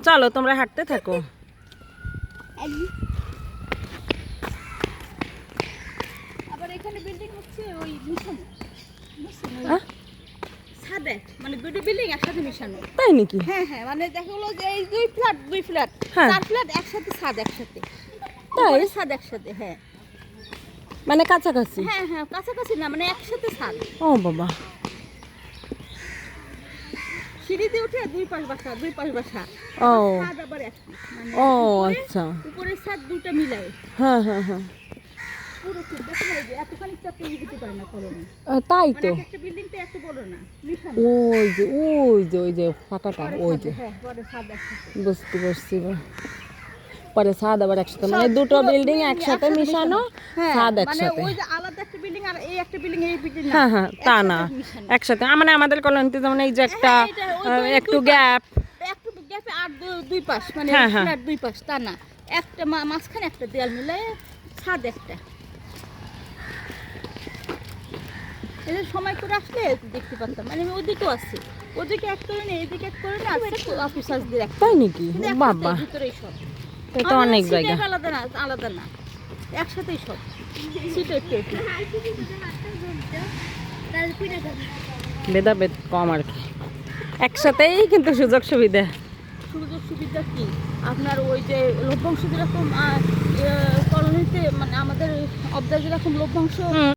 চলো তোমরা হাঁটতে থাকো। আবার এখানে বিল্ডিং হচ্ছে ওই মিশন ছাদে, মানে দুটো বিল্ডিং একসাথে মিশানো। তাই নাকি? হ্যাঁ হ্যাঁ, মানে দেখা গেলো যে এই দুই ফ্ল্যাট হ্যাঁ। 4 ফ্ল্যাট একসাথে, ছাদ একসাথে, তাই? উপরে ছাদ একসাথে। হ্যাঁ মানে কাছাকাছি? হ্যাঁ হ্যাঁ, কাছাকাছি না, মানে একসাথে ছাদ। ও বাবা, সিঁড়ি দিয়ে উঠে দুই পাশ বাসা। ও ছাদ আবার একই, মানে ও উপরে- আচ্ছা, উপরের ছাদ দুটো মিলায় হ্যাঁ হ্যাঁ হ্যাঁ। পুরো কি দেখো না, এই যে এতখানি চাপে দিতে পারে না কলোনি, তাই মানে তো। একটা বিল্ডিং তো এত বড় না, মিশন। ওই যে ফাঁকাটা, ওই যে হ্যাঁ, পরে ছাদ একসাথে। বুঝতে পারছি। পরে ছাদ আবার একসাথে, মানে দুটো পুরো বিল্ডিং building একসাথে মিশানো, হ্যাঁ, ছাদ মানে একসাথে। ওই যে আলাদা একটা বিল্ডিং আর এই একটা বিল্ডিং, এই বিল্ডিং না, হ্যাঁ হ্যাঁ, তা না, একসাথে মিশানো। একসাথে। মানে আমাদের কলোনিতে যেমন এই যে একটা হ্যাঁ, এটা ওই একটু দুই পাশ। গ্যাপ। একটু গ্যাপে আর দুই পাশ, মানে হ্যাঁ, হ্যাঁ। ফ্ল্যাট দুই পাশ, তা না, একটা মাঝখানে একটা দেয়াল মিলায় ছাদ একটা। এদের সময় করে আসলে দেখতে পারতাম, মানে আমি ওদিকেও আছি, ওদিকে এক করে নেই, এদিকে এক করে না, অফিসার্সদের এক। তাই নাকি? কিন্তু একসাথে বাবা, ভিতরেই সব। এটা তো অনেক জায়গা। আলাদা না, একসাথেই সব। সিট একটু ভেদাভেদ কম আর কি, একসাথেই কিন্তু সুযোগ সুবিধা। সুযোগ সুবিধা কি আপনার, ওই যে লভ্যাংশ যেরকম কলোনিতে, মানে আমাদের অবদার যেরকম লভ্যাংশ